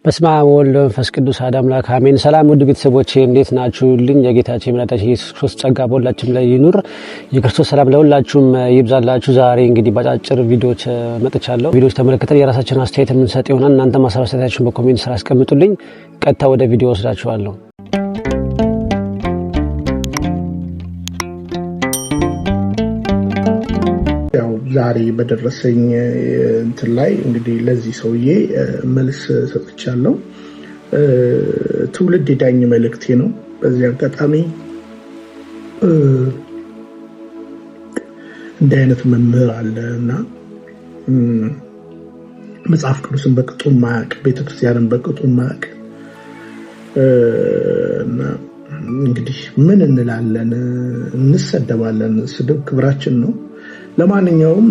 በስመ አብ ወወልድ ወመንፈስ ቅዱስ አሐዱ አምላክ አሜን። ሰላም ውድ ቤተሰቦቼ እንዴት ናችሁልኝ? የጌታችን የመድኃኒታችን ኢየሱስ ክርስቶስ ጸጋ በሁላችሁም ላይ ይኑር። የክርስቶስ ሰላም ለሁላችሁም ይብዛላችሁ። ዛሬ እንግዲህ ባጫጭር ቪዲዮዎች መጥቻለሁ። ቪዲዮዎች ተመልክተን የራሳችንን አስተያየት የምንሰጥ ይሆናል። እናንተም አስተያየታችሁን በኮሜንት ስራ አስቀምጡልኝ። ቀጥታ ወደ ቪዲዮ ወስዳችኋለሁ። ዛሬ በደረሰኝ እንትን ላይ እንግዲህ ለዚህ ሰውዬ መልስ ሰጥቻለሁ። ትውልድ የዳኝ መልእክቴ ነው። በዚህ አጋጣሚ እንዲህ አይነት መምህር አለ እና መጽሐፍ ቅዱስን በቅጡ ማያውቅ፣ ቤተክርስቲያንን በቅጡ ማያውቅ እና እንግዲህ ምን እንላለን? እንሰደባለን። ስድብ ክብራችን ነው። ለማንኛውም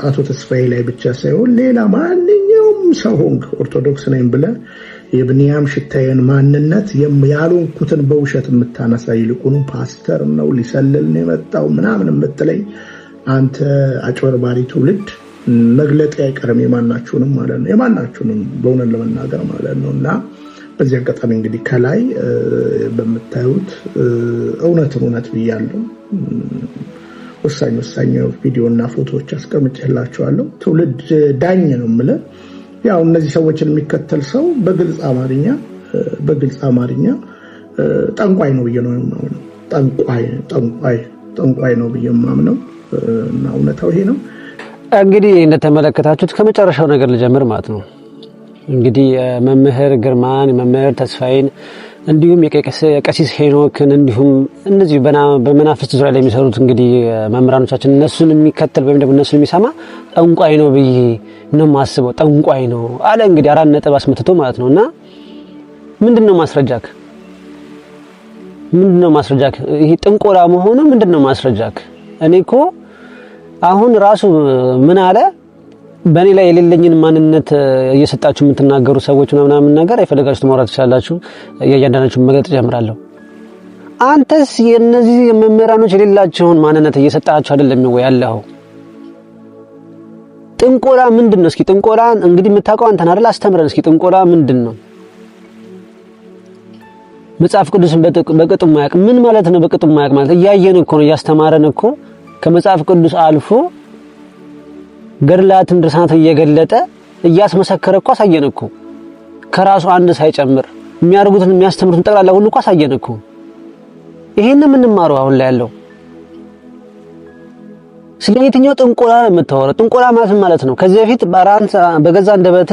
አቶ ተስፋዬ ላይ ብቻ ሳይሆን ሌላ ማንኛውም ሰው ሆንክ ኦርቶዶክስ ነኝ ብለህ የብንያም ሽታዬን ማንነት ያልሆንኩትን በውሸት የምታነሳ ይልቁኑ ፓስተር ነው ሊሰልል ነው የመጣው ምናምን የምትለኝ አንተ አጭበርባሪ ትውልድ መግለጥ አይቀርም የማናችሁንም ማለት ነው። የማናችሁንም በእውነት ለመናገር ማለት ነው። እና በዚህ አጋጣሚ እንግዲህ ከላይ በምታዩት እውነት ብያለሁ። ወሳኝ ቪዲዮና ፎቶዎች አስቀምጬላችኋለሁ። ትውልድ ዳኝ ነው የምልህ። ያው እነዚህ ሰዎችን የሚከተል ሰው በግልጽ አማርኛ ጠንቋይ ነው ብዬ ነው የማምነው። ጠንቋይ ነው ብዬ የማምነው እና እውነታው ይሄ ነው። እንግዲህ እንደተመለከታችሁት ከመጨረሻው ነገር ልጀምር ማለት ነው። እንግዲህ መምህር ግርማን፣ መምህር ተስፋዬን እንዲሁም የቀሲስ ሄኖክን እንዲሁም እነዚህ በመናፍስት ዙሪያ ላይ የሚሰሩት እንግዲህ መምህራኖቻችን እነሱን የሚከተል ወይም ደግሞ እነሱን የሚሰማ ጠንቋይ ነው ብዬ ነው የማስበው። ጠንቋይ ነው አለ እንግዲህ 4 ነጥብ አስመትቶ ማለት ነውና ምንድነው ማስረጃክ? ይሄ ጥንቆላ መሆኑ ምንድነው ማስረጃክ? እኔ እኮ አሁን ራሱ ምን አለ በእኔ ላይ የሌለኝን ማንነት እየሰጣችሁ የምትናገሩ ሰዎች ምናምን ነገር አይፈልጋችሁ ማውራት ትችላላችሁ። እያንዳንዳችሁ መግለጥ ጀምራለሁ። አንተስ የነዚህ መምህራኖች የሌላቸውን ማንነት እየሰጣችሁ አይደለም ወይ ያለው? ጥንቆላ ምንድነው? እስኪ ጥንቆላን እንግዲህ የምታውቀው አንተ ነህ አይደል? አስተምረን እስኪ ጥንቆላ ምንድነው? መጽሐፍ ቅዱስን በቅጡ ማያውቅ ምን ማለት ነው? በቅጡ ማያውቅ ማለት እያየን እኮ ነው፣ እያስተማረን እኮ ከመጽሐፍ ቅዱስ አልፎ ገድላትን ድርሳናትን እየገለጠ እያስመሰከረ እኮ አሳየን እኮ ከራሱ አንድ ሳይጨምር የሚያርጉትን የሚያስተምሩትን ጠቅላላ ሁሉ እኮ አሳየን እኮ። ይሄን ምን ማሩ አሁን ላይ ያለው ስለየትኛው ጥንቆላ ነው የምታወራው? ጥንቆላ ማለት ነው ከዚህ በፊት በገዛ እንደበት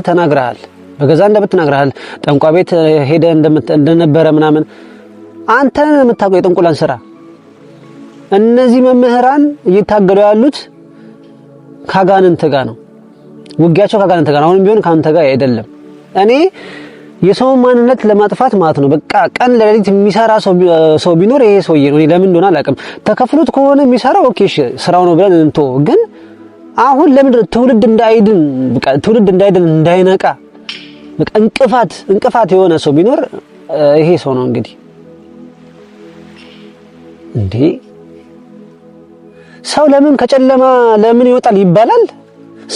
ተናግረሃል። ጠንቋ ቤት ሄደ እንደነበረ ምናምን አንተ ነህ የምታውቀው የጥንቆላን ስራ። እነዚህ መምህራን እየታገሉ ያሉት ካጋንንት ጋር ነው። ውጊያቸው ካጋንንት ጋር ነው። አሁንም ቢሆን ካንተ ጋር አይደለም። እኔ የሰው ማንነት ለማጥፋት ማለት ነው በቃ ቀን ለሌሊት የሚሰራ ሰው ቢኖር ይሄ ሰውዬ ነው። እኔ ለምን እንደሆነ አላውቅም። ተከፍሎት ከሆነ የሚሰራው ኦኬ እሺ ስራው ነው ብለን እንቶ ግን አሁን ለምን ትውልድ እንዳይድን እንዳይነቃ በቃ እንቅፋት የሆነ ሰው ቢኖር ይሄ ሰው ነው እንግዲህ እንዴ ሰው ለምን ከጨለማ ለምን ይወጣል ይባላል?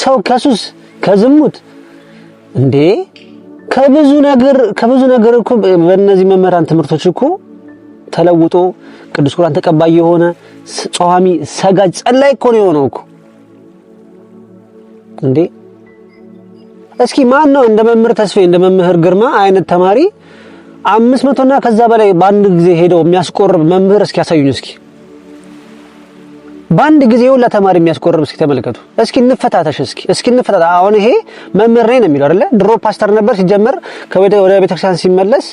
ሰው ከሱስ ከዝሙት እንዴ ከብዙ ነገር እኮ በእነዚህ መምህራን ትምህርቶች እኮ ተለውጦ ቅዱስ ቁርአን ተቀባይ የሆነ ጾሃሚ ሰጋጅ ጸላይ እኮ ነው የሆነው እኮ እንዴ። እስኪ ማን ነው እንደ መምህር ተስፋዬ እንደ መምህር ግርማ አይነት ተማሪ 500 እና ከዛ በላይ በአንድ ጊዜ ሄደው የሚያስቆርብ መምህር እስኪ ያሳዩኝ እስኪ በአንድ ጊዜ ሁላ ተማሪ የሚያስቆርብ እስኪ ተመልከቱ። እስኪ እንፈታታሽ እስኪ እንፈታታ። አሁን ይሄ መምህር ነኝ ነው የሚለው አይደለ? ድሮ ፓስተር ነበር ሲጀመር ወደ ቤተክርስቲያን ሲመለስ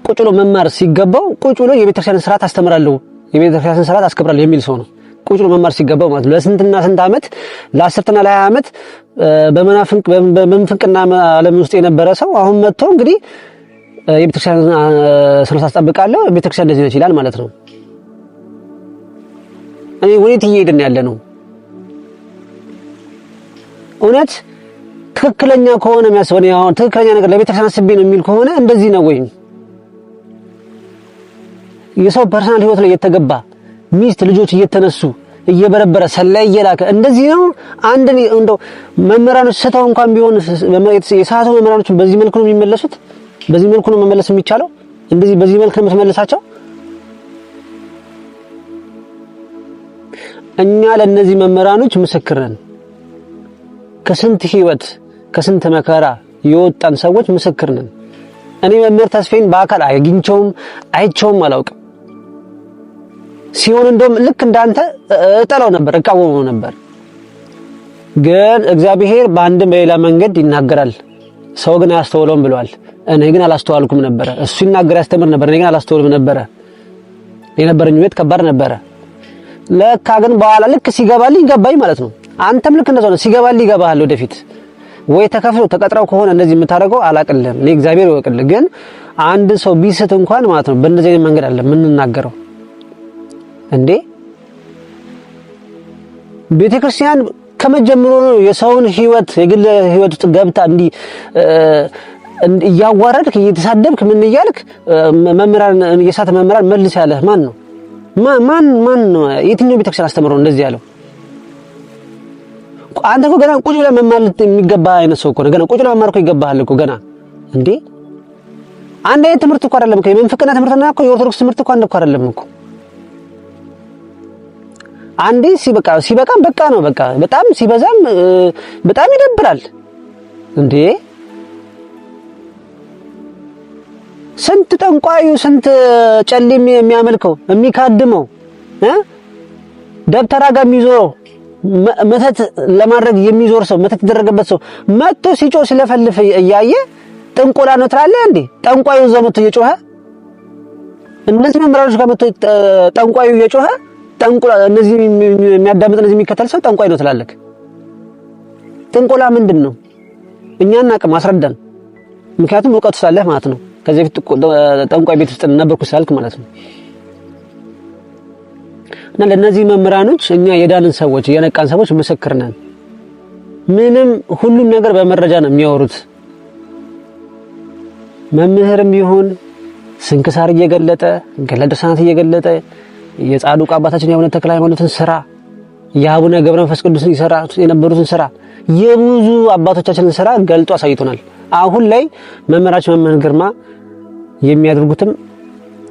ቁጭ ብሎ መማር ሲገባው ቁጭ ብሎ የቤተክርስቲያን ስርዓት አስተምራለሁ የቤተክርስቲያን ስርዓት አስከብራለሁ የሚል ሰው ነው። ቁጭ ብሎ መማር ሲገባው ማለት ነው። ለስንትና ስንት ዓመት ለ10ና ለ20 ዓመት በመንፍቅና ዓለም ውስጥ የነበረ ሰው አሁን መጥቶ እንግዲህ የቤተክርስቲያን ስርዓት አስጠብቃለሁ ቤተክርስቲያን እንደዚህ ነች ይላል ማለት ነው። እኔ ወዴት እየሄድን ያለ ነው? እውነት ትክክለኛ ከሆነ የሚያስበው ያው ትክክለኛ ነገር ለቤተክርስቲያን አስቤ ነው የሚል ከሆነ እንደዚህ ነው ወይ? የሰው ፐርሰናል ህይወት ላይ የተገባ ሚስት ልጆች እየተነሱ እየበረበረ ሰላይ እየላከ እንደዚህ ነው። አንድ እንደው መምህራኖች ስተው እንኳን ቢሆን የሳቱ መምህራኖች በዚህ መልኩ ነው የሚመለሱት። በዚህ መልኩ ነው መመለስ የሚቻለው። እንደዚህ በዚህ መልኩ ነው የምትመልሳቸው። እኛ ለነዚህ መምህራኖች ምስክር ነን። ከስንት ህይወት ከስንት መከራ የወጣን ሰዎች ምስክር ነን። እኔ መምህር ተስፋዬን በአካል አግኝቼውም አይቼውም አላውቅም። ሲሆን እንደውም ልክ እንዳንተ እጠላው ነበር፣ እቃወመው ነበር። ግን እግዚአብሔር በአንድም በሌላ መንገድ ይናገራል፣ ሰው ግን አያስተውለውም ብሏል። እኔ ግን አላስተዋልኩም ነበር። እሱ ይናገር ያስተምር ነበር፣ እኔ ግን አላስተውልም ነበር። የነበረኝ ህይወት ከባድ ነበር። ለካ ግን በኋላ ልክ ሲገባልኝ ገባኝ ማለት ነው። አንተም ልክ እንደዛው ነው። ሲገባልኝ ይገባሃል ወደፊት። ወይ ተከፍሎ ተቀጥረው ከሆነ እንደዚህ የምታደርገው አላቅልህም። እኔ እግዚአብሔር ይወቅልህ። ግን አንድ ሰው ቢስት እንኳን ማለት ነው በእንደዚህ አይነት መንገድ አለ የምንናገረው እንዴ። ቤተክርስቲያን ከመጀመሩ ነው የሰውን ህይወት የግል ህይወት ውስጥ ገብታ እንዲህ እያዋረድክ እየተሳደብክ ምን እያልክ መምህራን የሳተ መምህራን መልስ ያለህ ማን ነው? ማን ነው? የትኛው ቤተክርስቲያን አስተምሮ እንደዚህ ያለው? አንተ እኮ ገና ቁጭ ብለህ መማር የሚገባ አይነት ሰው እኮ ነው። ገና ቁጭ ብለህ መማር እኮ ይገባሃል እኮ ገና እንዴ። አንድ አይነት ትምህርት እኮ አይደለም እኮ የመንፈቅና ትምህርትና እኮ የኦርቶዶክስ ትምህርት እኮ አንድ እኮ አይደለም እኮ። አንዴ ሲበቃም በቃ ነው በቃ። በጣም ሲበዛም በጣም ይደብራል እንዴ። ስንት ጠንቋዩ ስንት ጨሌም የሚያመልከው የሚካድመው ደብተራ ጋር የሚዞረው መተት ለማድረግ የሚዞር ሰው መተት ይደረገበት ሰው መጥቶ ሲጮህ ሲለፈልፍ እያየ ጥንቆላ ነው ትላለህ እንዴ? ጠንቋዩ እዛው መጥቶ እየጮኸ እነዚህ መምህራኖች ጋር መጥቶ ጠንቋዩ እየጮኸ ጠንቆላ እነዚህ የሚያዳምጥ እነዚህ የሚከተል ሰው ጠንቋይ ነው ትላለህ። ጥንቆላ ምንድን ነው? እኛን አቅም አስረዳን። ምክንያቱም እውቀቱ ስላለህ ማለት ነው። ከዚህ በፊት ጠንቋይ ቤት ውስጥ ነበርኩ ስላልክ ማለት ነው። እና ለነዚህ መምህራኖች እኛ የዳንን ሰዎች የነቃን ሰዎች ምስክር ነን። ምንም ሁሉም ነገር በመረጃ ነው የሚያወሩት። መምህርም ቢሆን ስንክሳር እየገለጠ ገድለ ድርሳናት እየገለጠ የጻድቁ አባታችን የአቡነ ተክለ ሃይማኖትን ስራ የአቡነ ገብረ መንፈስ ቅዱስን ይሰራ የነበሩትን ስራ የብዙ አባቶቻችንን ስራ ገልጦ አሳይቶናል። አሁን ላይ መምህራችን መምህር ግርማ የሚያደርጉትም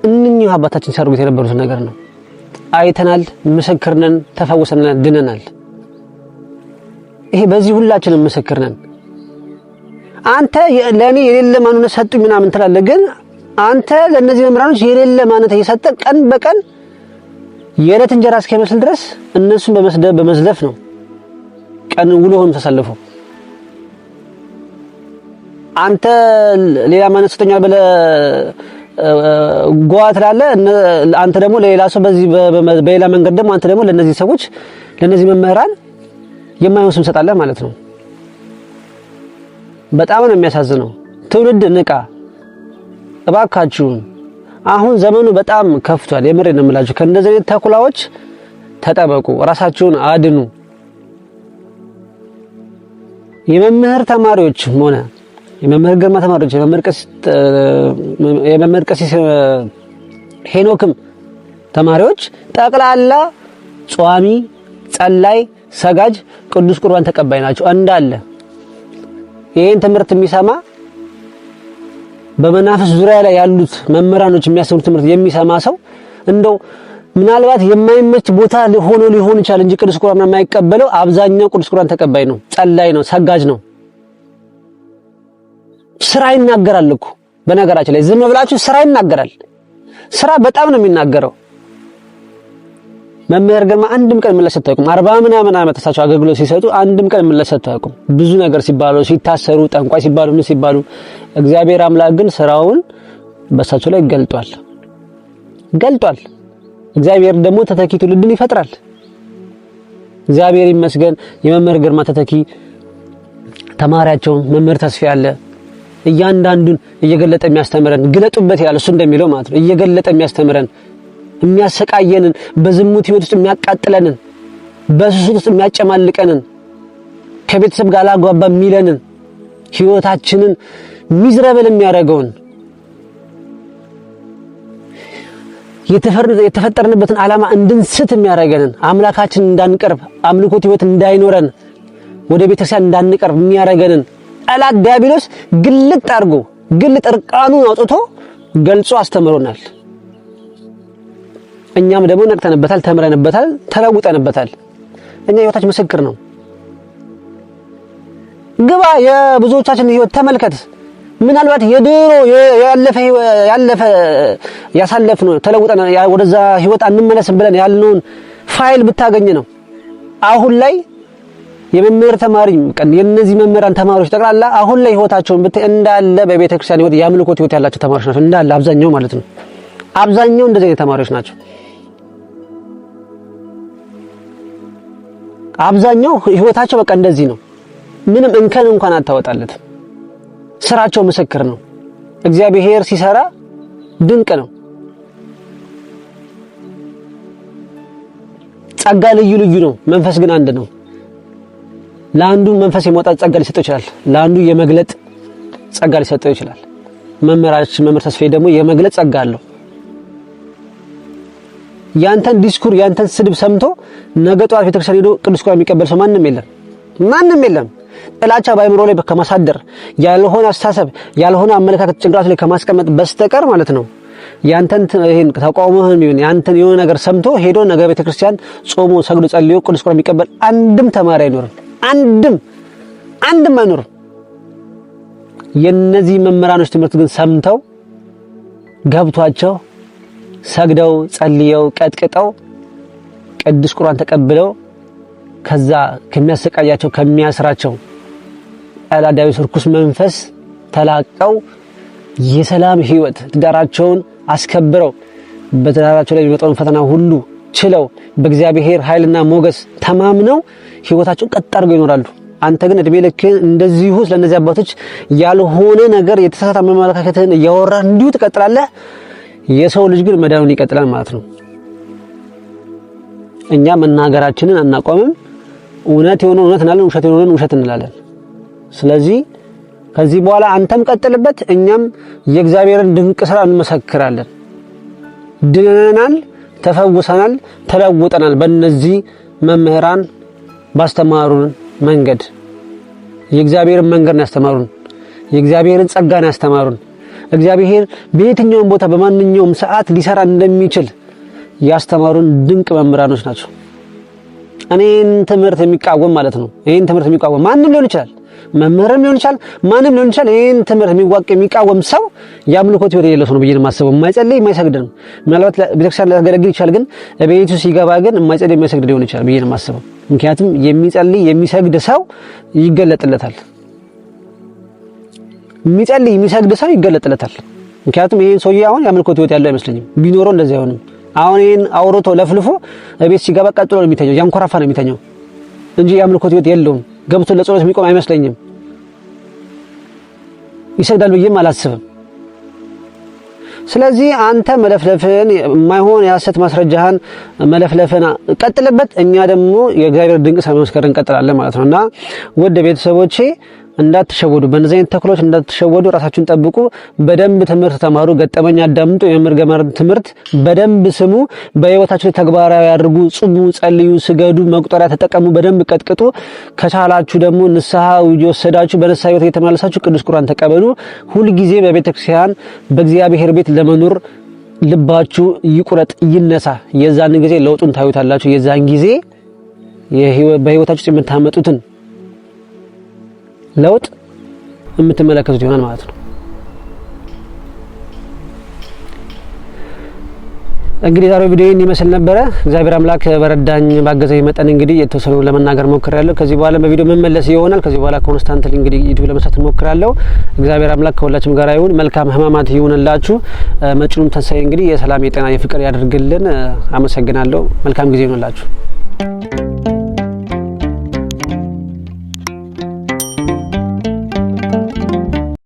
እነኚህ አባታችን ሲያደርጉት የነበሩት ነገር ነው። አይተናል፣ ምስክር ነን፣ ተፈውሰናል፣ ድነናል። ይሄ በዚህ ሁላችንም ምስክር ነን። አንተ ለኔ የሌለ ማንነት ሰጡኝ ምናምን ትላለህ፣ ግን አንተ ለነዚህ መምህራኖች የሌለ ማንነት እየሰጠ ቀን በቀን የዕለት እንጀራ እስኪመስል ድረስ እነሱን በመዝለፍ ነው ቀን ውሎህም ተሰልፎ። አንተ ሌላ ማንነት ሰጥቶኛል ብለህ ጓ ትላለህ። አንተ ደግሞ ለሌላ ሰው በዚህ በሌላ መንገድ ደግሞ አንተ ደግሞ ለነዚህ ሰዎች ለነዚህ መምህራን የማይሆን ስም ሰጣለህ ማለት ነው። በጣም ነው የሚያሳዝነው። ትውልድ ንቃ እባካችሁን። አሁን ዘመኑ በጣም ከፍቷል። የምሬን ነው የምላችሁ። ከእንደዚህ አይነት ተኩላዎች ተጠበቁ፣ ራሳችሁን አድኑ። የመምህር ተማሪዎችም ሆነ የመምህር ግርማ ተማሪዎች የመምህር ቀሲስ ሄኖክም ተማሪዎች ጠቅላላ ጿሚ፣ ጸላይ፣ ሰጋጅ፣ ቅዱስ ቁርባን ተቀባይ ናቸው እንዳለ። ይሄን ትምህርት የሚሰማ በመናፍስ ዙሪያ ላይ ያሉት መምህራኖች የሚያስተምሩት ትምህርት የሚሰማ ሰው እንደው ምናልባት የማይመች ቦታ ሆኖ ሊሆን ይችላል እንጂ ቅዱስ ቁርባን የማይቀበለው አብዛኛው ቅዱስ ቁርባን ተቀባይ ነው፣ ጸላይ ነው፣ ሰጋጅ ነው። ስራ ይናገራል እኮ በነገራችን ላይ ዝም ብላችሁ ስራ ይናገራል። ስራ በጣም ነው የሚናገረው። መምህር ግርማ አንድም ቀን ምላሽ ሰጥተው አያውቁም። 40 ምናምን ዓመት እሳቸው አገልግሎት ሲሰጡ አንድም ቀን ምላሽ ሰጥተው አያውቁም። ብዙ ነገር ሲባሉ ሲታሰሩ፣ ጠንቋይ ሲባሉ ምን ሲባሉ፣ እግዚአብሔር አምላክ ግን ስራውን በእሳቸው ላይ ገልጧል። እግዚአብሔር ደግሞ ተተኪ ትውልድን ይፈጥራል። እግዚአብሔር ይመስገን። የመምህር ግርማ ተተኪ ተማሪያቸው መምህር ተስፋዬ አለ። እያንዳንዱን እየገለጠ የሚያስተምረን ግለጡበት ያለ እሱ እንደሚለው ማለት ነው። እየገለጠ የሚያስተምረን የሚያሰቃየንን በዝሙት ህይወት ውስጥ የሚያቃጥለንን በሱስ ውስጥ የሚያጨማልቀንን ከቤተሰብ ጋር አላጓባ የሚለንን ህይወታችንን ሚዝረብል የሚያደርገውን የተፈጠርንበትን ዓላማ እንድንስት የሚያደርገንን አምላካችን እንዳንቀርብ አምልኮት ህይወት እንዳይኖረን ወደ ቤተክርስቲያን እንዳንቀርብ የሚያደርገንን ጠላት ዲያብሎስ ግልጥ አድርጎ ግልጥ እርቃኑን አውጥቶ ገልጾ አስተምሮናል። እኛም ደግሞ ነቅተንበታል፣ ተምረንበታል፣ ተለውጠንበታል። እኛ ህይወታችን ምስክር ነው። ግባ የብዙዎቻችን ህይወት ተመልከት። ምናልባት የድሮ ያለፈ ያሳለፍነው ተለውጠን ወደዛ ህይወት አንመለስም ብለን ያልነውን ፋይል ብታገኝ ነው አሁን ላይ የመምህር ተማሪ የነዚህ መምህራን ተማሪዎች ጠቅላላ አሁን ላይ ህይወታቸውን እንዳለ በቤተ ክርስቲያን ህይወት የአምልኮት ህይወት ያላቸው ተማሪዎች ናቸው። እንዳለ አብዛኛው ማለት ነው። አብዛኛው እንደዚህ አይነት ተማሪዎች ናቸው። አብዛኛው ህይወታቸው በቃ እንደዚህ ነው። ምንም እንከን እንኳን አታወጣለት። ስራቸው ምስክር ነው። እግዚአብሔር ሲሰራ ድንቅ ነው። ጸጋ ልዩ ልዩ ነው። መንፈስ ግን አንድ ነው። ለአንዱ መንፈስ የመውጣት ጸጋ ሊሰጠው ይችላል። ለአንዱ የመግለጥ ጸጋ ሊሰጠው ይችላል። መምህር ተስፋዬ ደግሞ የመግለጥ ጸጋ አለው። ያንተን ዲስኩር ያንተን ስድብ ሰምቶ ነገ ጧት ቤተክርስቲያን ሄዶ ቅዱስ ቁርባን የሚቀበል ሰው ማንም የለም። ጥላቻ ባይምሮ ላይ ከማሳደር ያልሆነ አስተሳሰብ ያልሆነ አመለካከት ጭንቅላቱ ላይ ከማስቀመጥ በስተቀር ማለት ነው ያንተን ይሄን ተቋሙህን ይሁን ያንተን የሆነ ነገር ሰምቶ ሄዶ ነገ ቤተክርስቲያን ጾሞ ሰግዶ ጸልዮ ቅዱስ ቁርባን የሚቀበል አንድም ተማሪ አይኖርም። አንድም አይኖርም። የነዚህ መምህራኖች ትምህርት ግን ሰምተው ገብቷቸው ሰግደው ጸልየው ቀጥቅጠው ቅዱስ ቁርባን ተቀብለው ከዛ ከሚያሰቃያቸው ከሚያስራቸው አላዳዊ ርኩስ መንፈስ ተላቀው የሰላም ህይወት ትዳራቸውን አስከብረው በትዳራቸው ላይ የሚመጣውን ፈተና ሁሉ ችለው በእግዚአብሔር ኃይልና ሞገስ ተማምነው ህይወታቸውን ቀጥ አድርገው ይኖራሉ። አንተ ግን እድሜ ልክ እንደዚሁ ስለነዚህ አባቶች ያልሆነ ነገር የተሳሳተ አመለካከትን እያወራ እንዲሁ ትቀጥላለህ። የሰው ልጅ ግን መዳኑን ይቀጥላል ማለት ነው። እኛ መናገራችንን አናቆምም። እውነት የሆነውን እውነት እንላለን፣ ውሸት የሆነውን ውሸት እንላለን። ስለዚህ ከዚህ በኋላ አንተም ቀጥልበት፣ እኛም የእግዚአብሔርን ድንቅ ስራ እንመሰክራለን። ድነናል፣ ተፈውሰናል፣ ተለውጠናል። በእነዚህ መምህራን ባስተማሩን መንገድ የእግዚአብሔርን መንገድ ነው ያስተማሩን። የእግዚአብሔርን ጸጋ ነው ያስተማሩን። እግዚአብሔር በየትኛውም ቦታ በማንኛውም ሰዓት ሊሰራ እንደሚችል ያስተማሩን ድንቅ መምህራኖች ናቸው። እኔን ትምህርት የሚቃወም ማለት ነው። ይሄን ትምህርት የሚቃወም ማንም ሊሆን ይችላል፣ መምህርም ሊሆን ይችላል፣ ማንም ሊሆን ይችላል። ይሄን ትምህርት የሚቃወም ሰው የአምልኮት ህይወት የሌለው ሰው ነው ብዬ ነው የማስበው። የማይጸልይ የማይሰግድ ነው። ምናልባት ቤተክርስቲያን ሊያገለግል ይችላል፣ ግን በቤቱ ሲገባ ግን የማይጸልይ የማይሰግድ ሊሆን ይችላል ብዬ ነው የማስበው። ምክንያቱም የሚጸልይ የሚሰግድ ሰው ይገለጥለታል። የሚጸልይ የሚሰግድ ሰው ይገለጥለታል። ምክንያቱም ይሄን ሰውዬ አሁን የአምልኮት ህይወት ያለው አይመስለኝም። ቢኖረው እንደዚህ አይሆንም። አሁን ይሄን አውሮቶ ለፍልፎ ቤት ሲገባ ቀጥሎ ነው የሚተኛው፣ ያንኮራፋ ነው የሚተኛው እንጂ የአምልኮት ህይወት የለውም። ገብቶ ለጸሎት የሚቆም አይመስለኝም። ይሰግዳል ብዬም አላስብም። ስለዚህ አንተ መለፍለፍን የማይሆን የሐሰት ማስረጃህን መለፍለፍን ቀጥልበት። እኛ ደግሞ የእግዚአብሔር ድንቅ ስራ መስከረን እንቀጥላለን ማለት ነውና ወደ ቤተሰቦቼ እንዳትሸወዱ፣ በእነዚህ አይነት ተክሎች እንዳትሸወዱ፣ ራሳችሁን ጠብቁ። በደንብ ትምህርት ተማሩ፣ ገጠመኝ አዳምጡ፣ የመምህር ገመር ትምህርት በደንብ ስሙ፣ በህይወታችሁ ላይ ተግባራዊ አድርጉ። ጹሙ፣ ጸልዩ፣ ስገዱ፣ መቁጠሪያ ተጠቀሙ፣ በደንብ ቀጥቅጡ። ከቻላችሁ ደግሞ ንስሐ እየወሰዳችሁ በንስሐ ህይወት እየተመላለሳችሁ ቅዱስ ቁርባን ተቀበሉ። ሁልጊዜ በቤተክርስቲያን በእግዚአብሔር ቤት ለመኖር ልባችሁ ይቁረጥ፣ ይነሳ። የዛን ጊዜ ለውጡን ታዩታላችሁ። የዛን ጊዜ በህይወታችሁ የምታመጡትን ለውጥ የምትመለከቱት ይሆናል ማለት ነው። እንግዲህ ዛሬው ቪዲዮ ይመስል ነበረ። እግዚአብሔር አምላክ በረዳኝ ባገዘኝ መጠን እንግዲህ የተወሰኑ ለመናገር ሞክሬያለሁ። ከዚህ በኋላ በቪዲዮ መመለስ ይሆናል። ከዚህ በኋላ ኮንስታንትሊ እንግዲህ ዩቲዩብ ለመስራት ሞክራለሁ። እግዚአብሔር አምላክ ከሁላችንም ጋር ይሁን። መልካም ህማማት ይሁንላችሁ። መጪውም ተንሳኤ እንግዲህ የሰላም የጤና የፍቅር ያድርግልን። አመሰግናለሁ። መልካም ጊዜ ይሁንላችሁ።